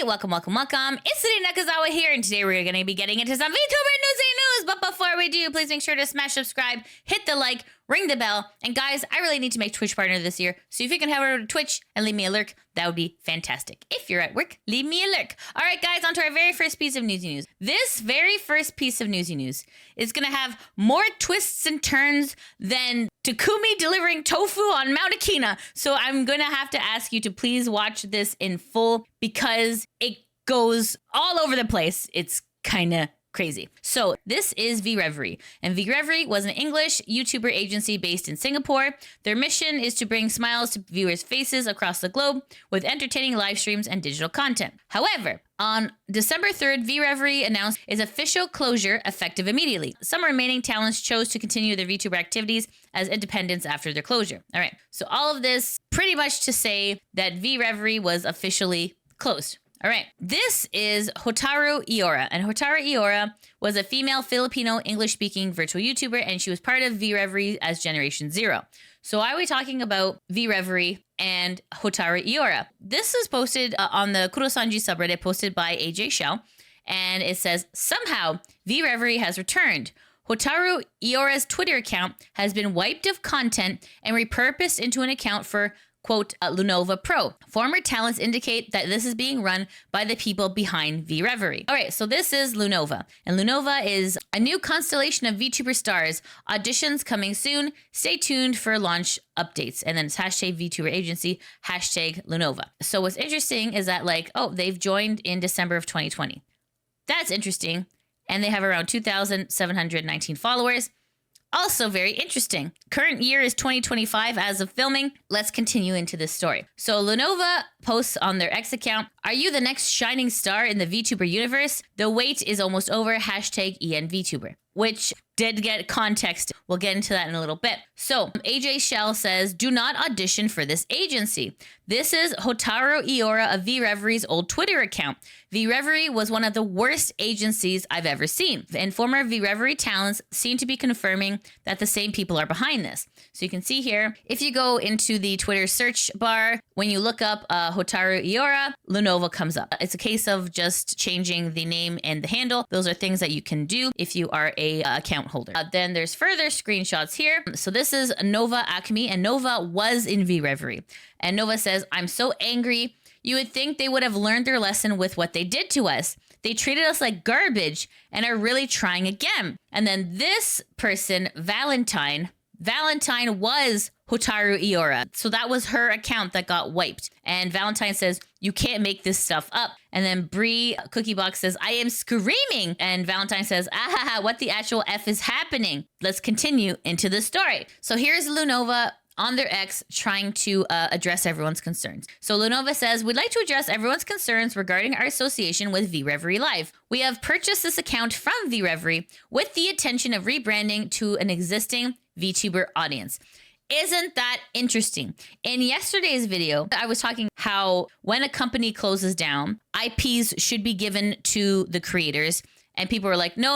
welcome. It's City Nakazawa here, and today we're going to be getting into some VTuber Newsy news. But before we do, please make sure to smash subscribe, hit the like, ring the bell. And guys, I really need to make Twitch partner this year. So if you can head over to Twitch and leave me a lurk, that would be fantastic. If you're at work, leave me a lurk. All right, guys, on to our very first piece of Newsy news. This very first piece of Newsy news is going to have more twists and turns than Takumi delivering tofu on Mount Akina. So I'm going to have to ask you to please watch this in full because it goes all over the place. It's kind of crazy. So this is VReverie, and VReverie was an English YouTuber agency based in Singapore. Their mission is to bring smiles to viewers' faces across the globe with entertaining live streams and digital content. However, on December 3rd, VReverie announced its official closure effective immediately. Some remaining talents chose to continue their VTuber activities as independents after their closure. All right, so all of this pretty much to say that VReverie was officially closed. All right, this is Hotaru Iora, and Hotaru Iora was a female Filipino English-speaking virtual YouTuber, and she was part of VReverie as Generation Zero. So why are we talking about VReverie and Hotaru Iora? This is posted on the Kurosanji subreddit, posted by AJ Shell, and it says, somehow VReverie has returned. Hotaru Iora's Twitter account has been wiped of content and repurposed into an account for quote, Lunova Pro. Former talents indicate that this is being run by the people behind VReverie. All right, so this is Lunova. And Lunova is a new constellation of VTuber stars. Auditions coming soon. Stay tuned for launch updates. And then it's hashtag VTuber agency, hashtag Lunova. So what's interesting is that they've joined in December of 2020. That's interesting. And they have around 2,719 followers. Also very interesting. Current year is 2025 as of filming. Let's continue into this story. So Lunova posts on their X account, are you the next shining star in the VTuber universe? The wait is almost over, hashtag ENVTuber, which did get context. We'll get into that in a little bit. So AJ Shell says, do not audition for this agency. This is Hotaru Iora of VReverie's old Twitter account. VReverie was one of the worst agencies I've ever seen. And former VReverie talents seem to be confirming that the same people are behind this. So you can see here, if you go into the Twitter search bar, when you look up Hotaru Iora, Lunova comes up. It's a case of just changing the name and the handle. Those are things that you can do if you are a account holder. Then there's further screenshots here. So this is Nova Acme, and Nova was in VReverie. And Nova says, I'm so angry. You would think they would have learned their lesson with what they did to us. They treated us like garbage and are really trying again. And then this person, Valentine was Hotaru Iora. So that was her account that got wiped. And Valentine says, you can't make this stuff up. And then Bree Cookiebox says, I am screaming. And Valentine says, what the actual F is happening? Let's continue into the story. So here's Lunova on their X trying to address everyone's concerns. So Lunova says, we'd like to address everyone's concerns regarding our association with VReverie Live. We have purchased this account from VReverie with the intention of rebranding to an existing VTuber audience. Isn't that interesting? In yesterday's video, I was talking how when a company closes down, IPs should be given to the creators. And people were like, no.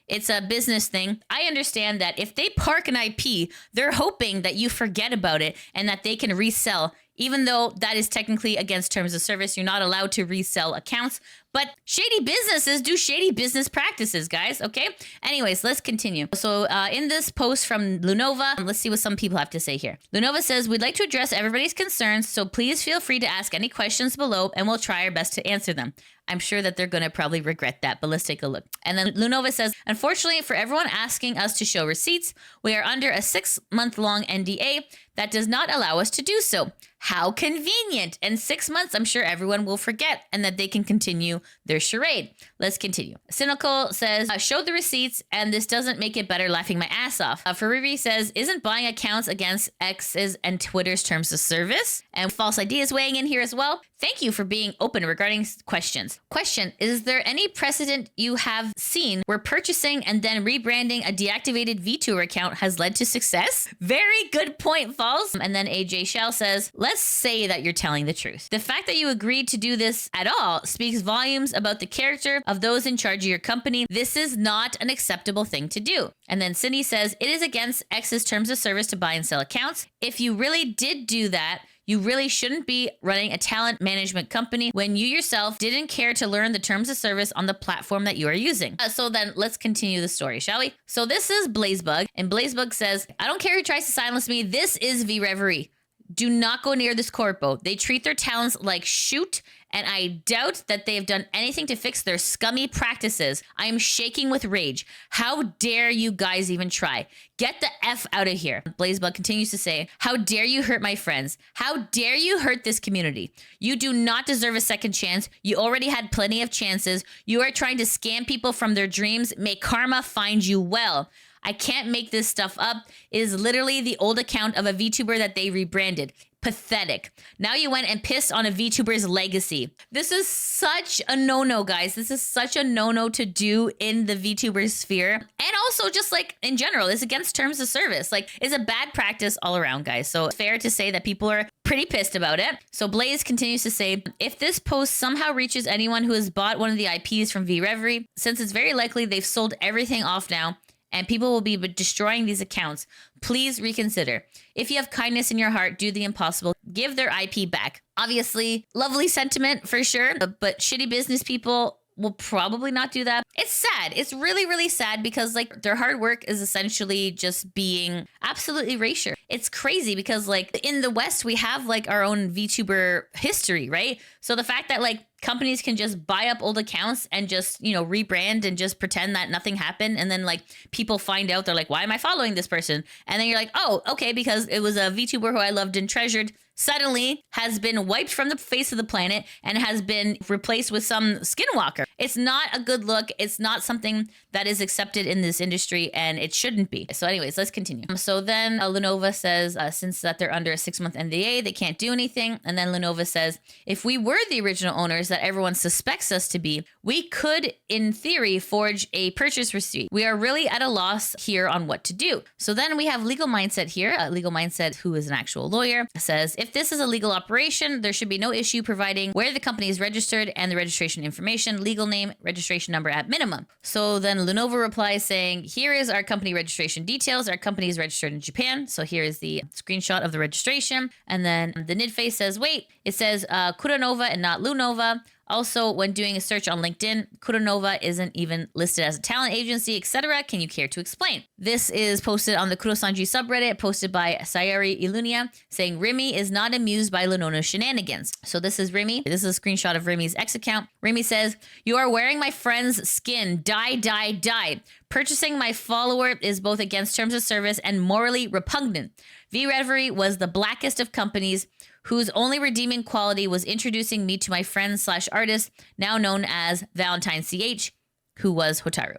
It's a business thing. I understand that if they park an IP, they're hoping that you forget about it and that they can resell. Even though that is technically against terms of service, you're not allowed to resell accounts. But shady businesses do shady business practices, guys, okay? Anyways, let's continue. So in this post from Lunova, let's see what some people have to say here. Lunova says, we'd like to address everybody's concerns, so please feel free to ask any questions below and we'll try our best to answer them. I'm sure that they're going to probably regret that, but let's take a look. And then Lunova says, unfortunately, for everyone asking us to show receipts, we are under a 6-month-long NDA that does not allow us to do so. How convenient. And 6 months, I'm sure everyone will forget and that they can continue their charade. Let's continue. Cynical says, show the receipts and this doesn't make it better, laughing my ass off. VReverie says, isn't buying accounts against X's and Twitter's terms of service? And False Ideas weighing in here as well. Thank you for being open regarding questions. Question, is there any precedent you have seen where purchasing and then rebranding a deactivated VTuber account has led to success? Very good point, False. And then AJ Shell says, let's say that you're telling the truth. The fact that you agreed to do this at all speaks volumes about the character of those in charge of your company. This is not an acceptable thing to do. And then Cindy says, it is against X's terms of service to buy and sell accounts. If you really did do that, You really shouldn't be running a talent management company when you yourself didn't care to learn the terms of service on the platform that you are using. So then let's continue the story, shall we? So this is Blazebug, and Blazebug says, I don't care who tries to silence me. This is VReverie. Do not go near this corpo. They treat their talents like shoot, and I doubt that they have done anything to fix their scummy practices. I am shaking with rage. How dare you guys even try? Get the F out of here. Blazebug continues to say, how dare you hurt my friends? How dare you hurt this community? You do not deserve a second chance. You already had plenty of chances. You are trying to scam people from their dreams. May karma find you well. I can't make this stuff up. It is literally the old account of a VTuber that they rebranded. Pathetic. Now you went and pissed on a VTuber's legacy. This is such a no-no, guys. This is such a no-no to do in the VTuber sphere. And also just like in general, it's against terms of service. Like it's a bad practice all around, guys. So it's fair to say that people are pretty pissed about it. So Blaze continues to say, if this post somehow reaches anyone who has bought one of the IPs from VReverie, since it's very likely they've sold everything off now, and people will be destroying these accounts, please reconsider. If you have kindness in your heart, do the impossible. Give their IP back. Obviously, lovely sentiment for sure, but shitty business people will probably not do that. It's sad. It's really, really sad because like their hard work is essentially just being absolutely erasure. It's crazy because like in the West, we have like our own VTuber history, right? So the fact that like companies can just buy up old accounts and just, you know, rebrand and just pretend that nothing happened. And then like people find out, they're like, why am I following this person? And then you're like, oh, okay, because it was a VTuber who I loved and treasured, suddenly has been wiped from the face of the planet and has been replaced with some skinwalker. It's not a good look. It's not something that is accepted in this industry, and it shouldn't be. So anyways, let's continue. So then Lenovo says, since that they're under a 6-month NDA, they can't do anything. And then Lenovo says, if we were the original owners that everyone suspects us to be, we could, in theory, forge a purchase receipt. We are really at a loss here on what to do. So then we have Legal Mindset here. Legal Mindset, who is an actual lawyer, says, if this is a legal operation, there should be no issue providing where the company is registered and the registration information, legal name, registration number at minimum. So then Lenovo replies saying, here is our company registration details. Our company is registered in Japan. So here is the screenshot of the registration. And then the Nidface says, wait, it says Kuronova and not Lunova. Also, when doing a search on LinkedIn, Kuronova isn't even listed as a talent agency, etc. Can you care to explain? This is posted on the Kurosanji subreddit, posted by Sayari Ilunia, saying Remy is not amused by Lenono's shenanigans. So this is Remy. This is a screenshot of Remy's X account. Remy says, you are wearing my friend's skin. Die, die, die. Purchasing my follower is both against terms of service and morally repugnant. VReverie was the blackest of companies whose only redeeming quality was introducing me to my friend/artist, now known as Valentine CH, who was Hotaru.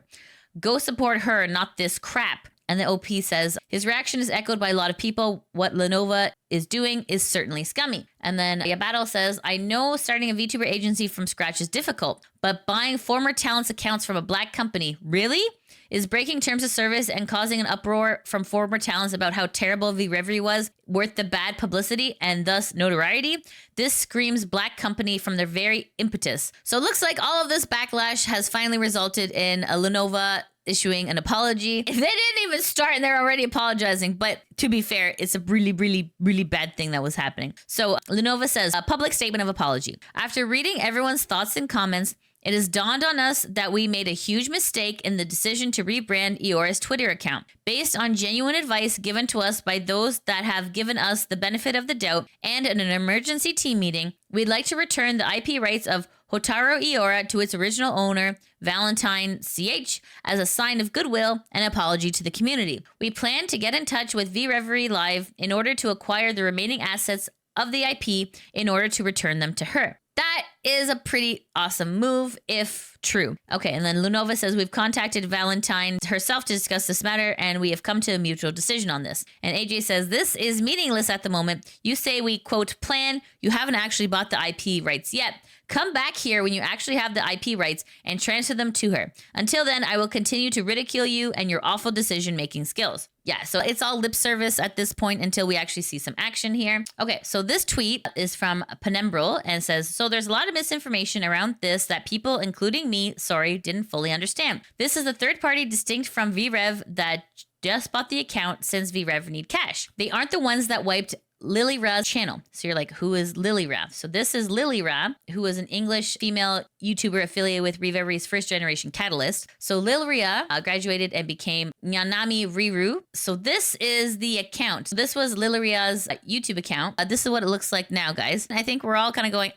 Go support her, not this crap. And the OP says, his reaction is echoed by a lot of people. What Lenovo is doing is certainly scummy. And then Yabattle says, I know starting a VTuber agency from scratch is difficult, but buying former talents accounts from a black company, really? Is breaking terms of service and causing an uproar from former talents about how terrible VReverie was worth the bad publicity and thus notoriety? This screams black company from their very impetus. So it looks like all of this backlash has finally resulted in a Lenovo issuing an apology. They didn't even start and they're already apologizing. But to be fair, it's a really, really, really bad thing that was happening. So Lenovo says, a public statement of apology. After reading everyone's thoughts and comments, it has dawned on us that we made a huge mistake in the decision to rebrand Eora's Twitter account. Based on genuine advice given to us by those that have given us the benefit of the doubt and in an emergency team meeting, we'd like to return the IP rights of Hotaru Eora to its original owner, Valentine CH, as a sign of goodwill and apology to the community. We plan to get in touch with VReverie Live in order to acquire the remaining assets of the IP in order to return them to her. That is a pretty awesome move, if true. Okay, and then Lenovo says, we've contacted Valentine herself to discuss this matter, and we have come to a mutual decision on this. And AJ says, this is meaningless at the moment. You say we, quote, plan. You haven't actually bought the IP rights yet. Come back here when you actually have the IP rights and transfer them to her. Until then, I will continue to ridicule you and your awful decision-making skills. Yeah, so it's all lip service at this point until we actually see some action here. Okay, so this tweet is from Penembral and says, so there's a lot of misinformation around this that people, including me, didn't fully understand. This is a third party distinct from VRev that just bought the account since VRev need cash. They aren't the ones that wiped LilyRa's channel. So you're like, who is LilyRa? So this is LilyRa, who is an English female YouTuber affiliated with ReveRevie's first generation Catalyst. So LilyRa graduated and became Nyanami Riru. So this is the account. So this was LilyRa's YouTube account. This is what it looks like now, guys. I think we're all kind of going,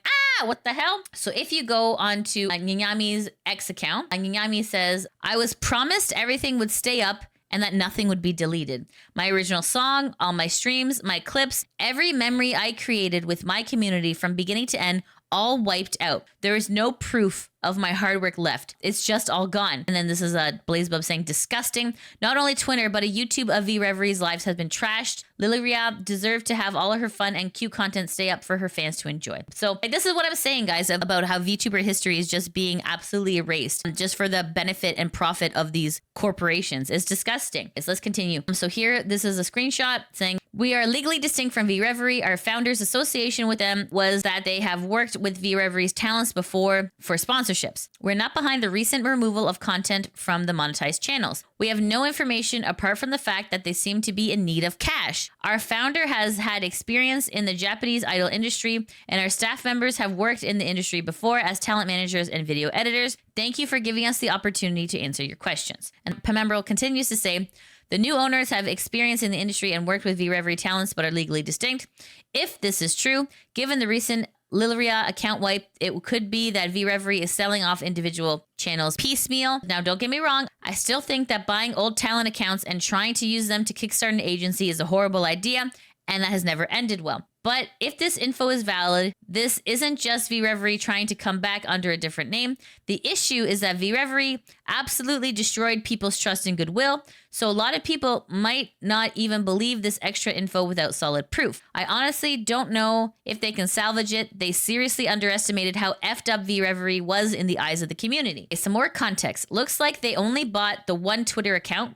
what the hell? So if you go onto Nyanyami's X account, Nyanyami says, I was promised everything would stay up and that nothing would be deleted. My original song, all my streams, my clips, every memory I created with my community from beginning to end, all wiped out. There is no proof of my hard work left. It's just all gone. And then this is a Blazebub saying, disgusting. Not only Twitter, but a YouTube of VReverie's lives has been trashed. LilyRa deserved to have all of her fun and cute content stay up for her fans to enjoy. So this is what I'm saying, guys, about how VTuber history is just being absolutely erased just for the benefit and profit of these corporations. It's disgusting. Let's continue. So here, this is a screenshot saying, we are legally distinct from VReverie. Our founders' association with them was that they have worked with VReverie's talents before for sponsorships. We're not behind the recent removal of content from the monetized channels. We have no information apart from the fact that they seem to be in need of cash. Our founder has had experience in the Japanese idol industry, and our staff members have worked in the industry before as talent managers and video editors. Thank you for giving us the opportunity to answer your questions. And Pemembro continues to say, the new owners have experience in the industry and worked with VReverie talents but are legally distinct. If this is true, given the recent LilyRa account wipe, it could be that VReverie is selling off individual channels piecemeal. Now, don't get me wrong. I still think that buying old talent accounts and trying to use them to kickstart an agency is a horrible idea, and that has never ended well. But if this info is valid, this isn't just VReverie trying to come back under a different name. The issue is that VReverie absolutely destroyed people's trust and goodwill, so a lot of people might not even believe this extra info without solid proof. I honestly don't know if they can salvage it. They seriously underestimated how effed up VReverie was in the eyes of the community. Some more context. Looks like they only bought the one Twitter account, ?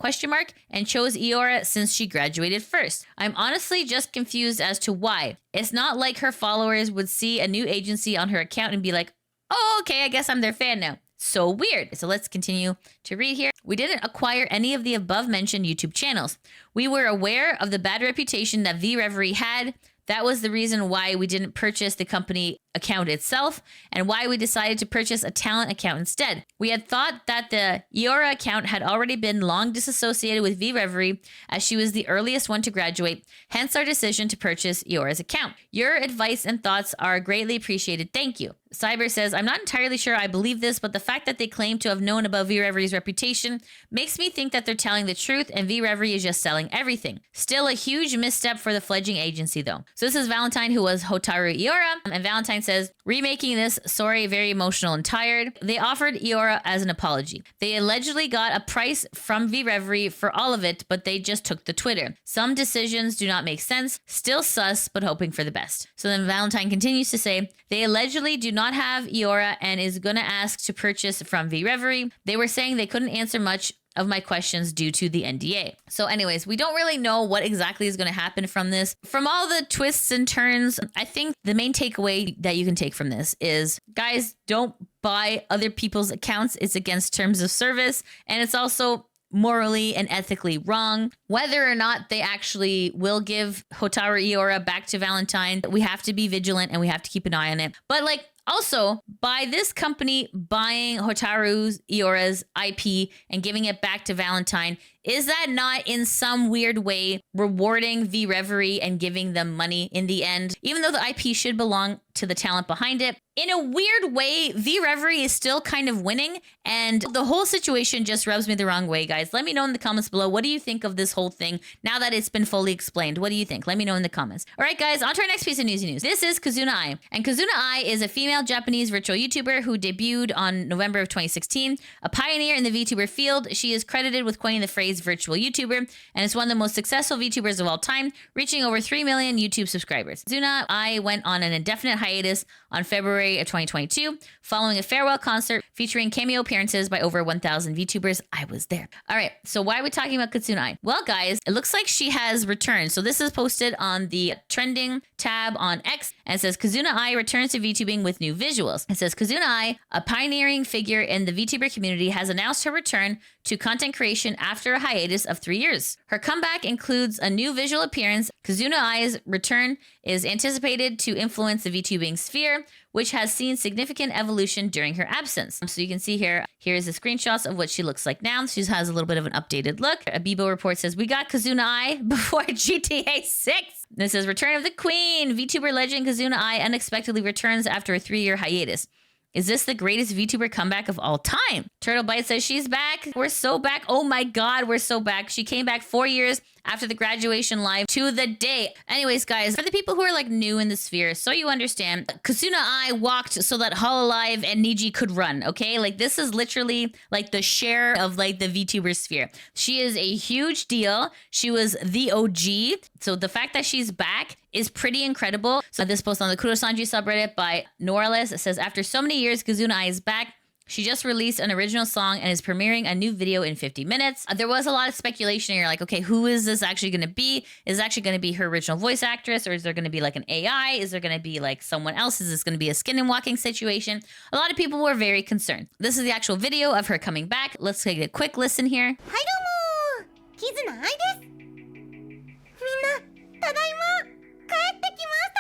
And chose Eora since she graduated first. I'm honestly just confused as to why. It's not like her followers would see a new agency on her account and be like, oh, okay, I guess I'm their fan now. So weird. So let's continue to read here. We didn't acquire any of the above mentioned YouTube channels. We were aware of the bad reputation that VReverie had. That was the reason why we didn't purchase the company account itself and why we decided to purchase a talent account instead. We had thought that the Eora account had already been long disassociated with VReverie as she was the earliest one to graduate, hence our decision to purchase Eora's account. Your advice and thoughts are greatly appreciated. Thank you. Cyber says, I'm not entirely sure I believe this, but the fact that they claim to have known about VReverie's reputation makes me think that they're telling the truth and VReverie is just selling everything. Still a huge misstep for the fledgling agency though. So this is Valentine, who was Hotaru Eora, and Valentine says, remaking this, sorry, very emotional and tired. They offered Eora as an apology. They allegedly got a price from VReverie for all of it, but they just took the Twitter. Some decisions do not make sense. Still sus, but hoping for the best. So then Valentine continues to say, they allegedly do not have Eora and is going to ask to purchase from VReverie. They were saying they couldn't answer much of my questions due to the NDA. So anyways, we don't really know what exactly is going to happen from this. From all the twists and turns, I think the main takeaway that you can take from this is, guys, don't buy other people's accounts. It's against terms of service, and it's also morally and ethically wrong. Whether or not they actually will give Hotaru Eora back to Valentine, we have to be vigilant and we have to keep an eye on it. But like, also, by this company buying Hotaru Eora's IP and giving it back to Valentine, is that not in some weird way rewarding VReverie and giving them money in the end? Even though the IP should belong to the talent behind it, in a weird way, VReverie is still kind of winning, and the whole situation just rubs me the wrong way, guys. Let me know in the comments below, what do you think of this whole thing now that it's been fully explained? What do you think? Let me know in the comments. All right, guys, on to our next piece of Newsy news. This is Kizuna AI, and Kizuna AI is a female Japanese virtual YouTuber who debuted on November of 2016. A pioneer in the VTuber field, she is credited with coining the phrase virtual YouTuber, and is one of the most successful VTubers of all time, reaching over 3 million YouTube subscribers. Kizuna AI went on an indefinite hiatus on February of 2022, following a farewell concert featuring cameo appearances by over 1,000 VTubers. I was there. All right, so why are we talking about Kizuna AI? Well, guys, it looks like she has returned. So this is posted on the trending tab on X, and it says Kizuna AI returns to VTubing with new visuals. It says Kizuna AI, a pioneering figure in the VTuber community, has announced her return to content creation after a hiatus of 3 years. Her comeback includes a new visual appearance. Kizuna AI's return is anticipated to influence the VTubing sphere, which has seen significant evolution during her absence. So you can see here's the screenshots of what she looks like now. She has a little bit of an updated look. A Bebo report says, we got Kizuna AI before GTA 6. This says, Return of the Queen. VTuber legend Kizuna AI unexpectedly returns after a 3-year hiatus. Is this the greatest VTuber comeback of all time? Turtle Bite says she's back. We're so back. Oh my God, we're so back. She came back 4 years after the graduation live to the day. Anyways, guys, for the people who are like new in the sphere, so you understand, Kizuna AI walked so that Hololive and Newsy could run, okay? Like this is literally like the share of like the VTuber sphere. She is a huge deal. She was the OG. So the fact that she's back is pretty incredible. So this post on the Kurosanji subreddit by Norlis says, after so many years, Kizuna AI is back. She just released an original song and is premiering a new video in 50 minutes. There was a lot of speculation. You're like, okay, who is this actually going to be? Is it actually going to be her original voice actress, or is there going to be like an AI? Is there going to be like someone else? Is this going to be a skin and walking situation? A lot of people were very concerned. This is the actual video of her coming back. Let's take a quick listen here. Hi, domo! Kizuna AI desu. Minna, tadaima, kaette kimashita!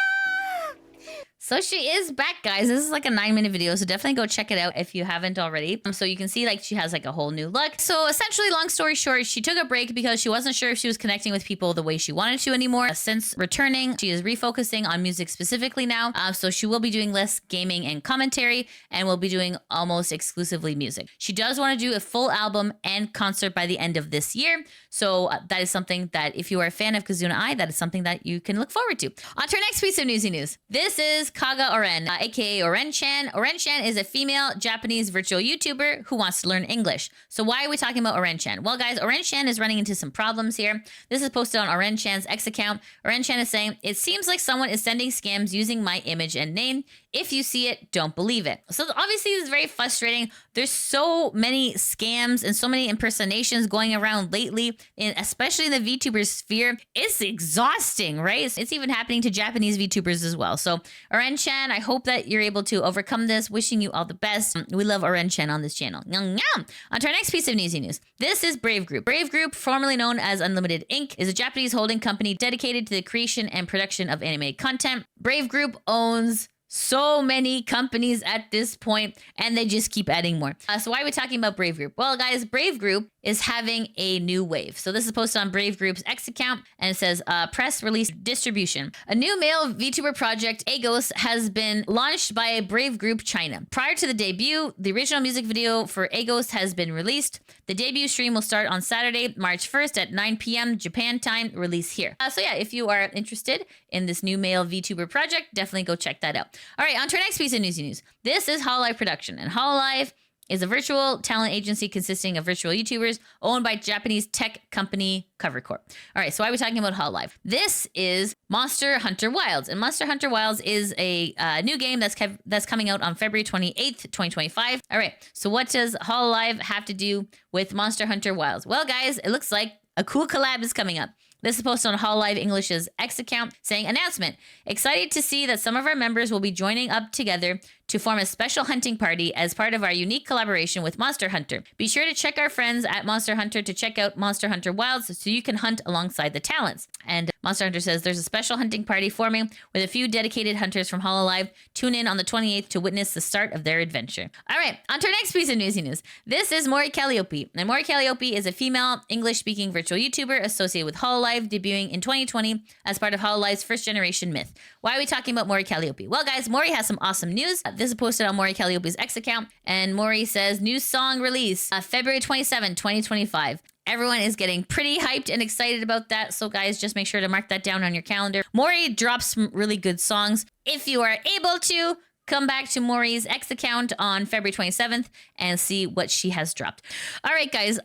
So she is back, guys. This is like a 9-minute video, so definitely go check it out if you haven't already. So you can see like she has like a whole new look. So essentially, long story short, she took a break because she wasn't sure if she was connecting with people the way she wanted to anymore. Since returning, she is refocusing on music specifically now. So she will be doing less gaming and commentary, and will be doing almost exclusively music. She does want to do a full album and concert by the end of this year. So that is something that if you are a fan of Kizuna AI, that is something that you can look forward to. On to our next piece of newsy news. This is Kaga Oren, aka OREN-CHAN. OREN-CHAN is a female Japanese virtual YouTuber who wants to learn English. So why are we talking about OREN-CHAN? Well, guys, OREN-CHAN is running into some problems here. This is posted on OREN-CHAN's X account. OREN-CHAN is saying, it seems like someone is sending scams using my image and name. If you see it, don't believe it. So obviously this is very frustrating. There's so many scams and so many impersonations going around lately, especially in the VTuber sphere. It's exhausting, right? It's even happening to Japanese VTubers as well. So OREN-CHAN, I hope that you're able to overcome this. Wishing you all the best. We love OREN-CHAN on this channel. On to our next piece of newsy news. This is Brave Group. Brave Group, formerly known as Unlimited Inc., is a Japanese holding company dedicated to the creation and production of animated content. Brave Group owns so many companies at this point, and they just keep adding more. So why are we talking about Brave Group? Well, guys, Brave Group is having a new wave. So this is posted on Brave Group's X account, and it says, press release distribution. A new male VTuber project, Agos, has been launched by Brave Group China. Prior to the debut, the original music video for Agos has been released. The debut stream will start on Saturday, March 1st at 9 p.m. Japan time, release here. So yeah, if you are interested in this new male VTuber project, definitely go check that out. All right, on to our next piece of newsy news. This is Hololive production, and Hololive is a virtual talent agency consisting of virtual YouTubers owned by Japanese tech company Cover Corp. All right, so why are we talking about Hololive? This is Monster Hunter Wilds, and Monster Hunter Wilds is a new game that's coming out on February 28th, 2025. All right, so what does Hololive have to do with Monster Hunter Wilds? Well, guys, it looks like a cool collab is coming up. This is posted on Hololive English's X account saying, announcement. Excited to see that some of our members will be joining up together to form a special hunting party as part of our unique collaboration with Monster Hunter. Be sure to check our friends at Monster Hunter to check out Monster Hunter Wilds so you can hunt alongside the talents. And Monster Hunter says there's a special hunting party forming with a few dedicated hunters from Hololive. Tune in on the 28th to witness the start of their adventure. All right, on to our next piece of newsy news. This is Mori Calliope. And Mori Calliope is a female English-speaking virtual YouTuber associated with Hololive, debuting in 2020 as part of Hololive's first generation myth. Why are we talking about Mori Calliope? Well, guys, Mori has some awesome news. This is posted on Mori Calliope's X account, and Mori says, new song release, February 27, 2025. Everyone is getting pretty hyped and excited about that. So guys, just make sure to mark that down on your calendar. Mori drops some really good songs. If you are able to, come back to Mori's X account on February 27th and see what she has dropped. All right, guys.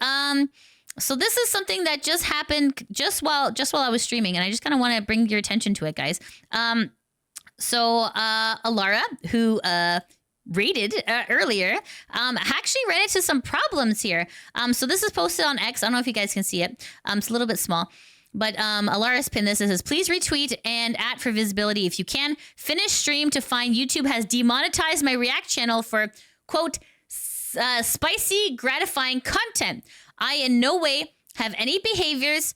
So this is something that just happened just while I was streaming, and I just kind of want to bring your attention to it, guys. So ELARA, who rated earlier, actually ran into some problems here. So this is posted on X. I don't know if you guys can see it. It's a little bit small. But Elara's pinned this. It says, please retweet and @ for visibility if you can. Finish stream to find YouTube has demonetized my React channel for, quote, spicy, gratifying content. I in no way have any behaviors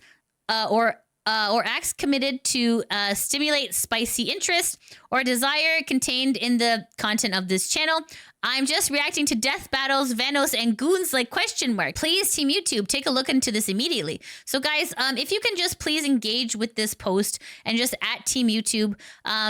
or acts committed to stimulate spicy interest or desire contained in the content of this channel. I'm just reacting to death battles, Vanos, and goons like question mark. Please, Team YouTube, take a look into this immediately. So guys, if you can just please engage with this post and just @ Team YouTube,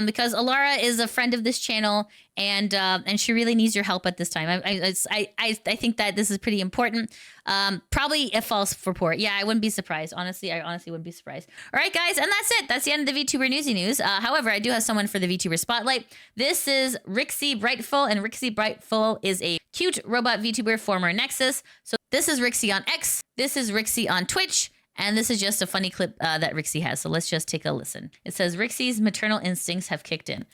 because Elara is a friend of this channel and she really needs your help at this time. I think that this is pretty important. Probably a false report. Yeah, I wouldn't be surprised. Honestly, I honestly wouldn't be surprised. All right, guys, and that's it. That's the end of the VTuber Newsy news. However, I do have someone for the VTuber Spotlight. This is RIXXY Brightful, and RIXXY Brightful is a cute robot VTuber, former Nexus. So this is RIXXY on X, this is RIXXY on Twitch, and this is just a funny clip that RIXXY has. So let's just take a listen. It says, RIXXY's maternal instincts have kicked in.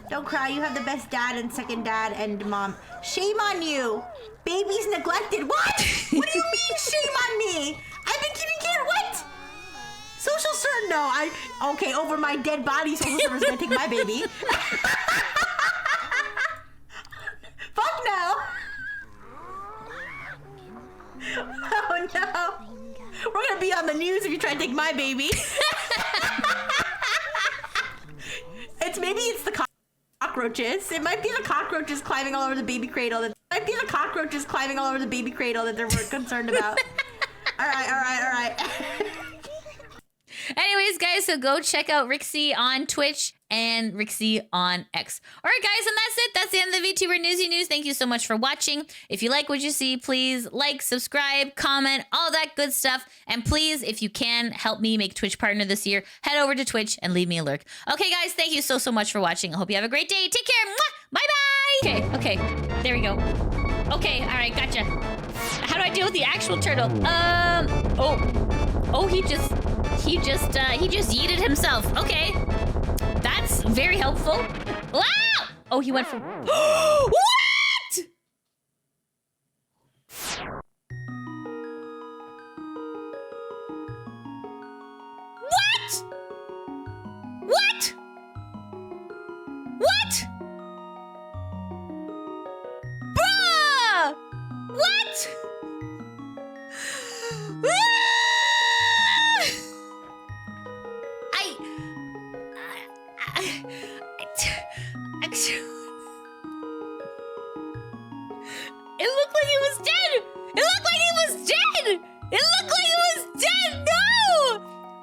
Don't cry, you have the best dad and second dad and mom. Shame on you. Baby's neglected. What? What do you mean shame on me? I've been keeping care. What? Social server? No, okay, over my dead body, social server's gonna take my baby. Fuck no. Oh no. We're gonna be on the news if you try to take my baby. Maybe it's the cockroaches. It might be the cockroaches climbing all over the baby cradle. It might be the cockroaches climbing all over the baby cradle that they're concerned about. All right. Anyways, guys, so go check out RIXXY on Twitch and RIXXY on X. All right, guys, and that's it. That's the end of the VTuber Newsy News. Thank you so much for watching. If you like what you see, please like, subscribe, comment, all that good stuff. And please, if you can, help me make Twitch partner this year. Head over to Twitch and leave me a lurk. Okay, guys, thank you so much for watching. I hope you have a great day. Take care. Mwah! Bye-bye. Okay. There we go. Okay, all right, gotcha. How do I deal with the actual turtle? Oh, he just yeeted himself. Okay. That's very helpful. Wow! Oh, he went for... What? What? Bruh! What? I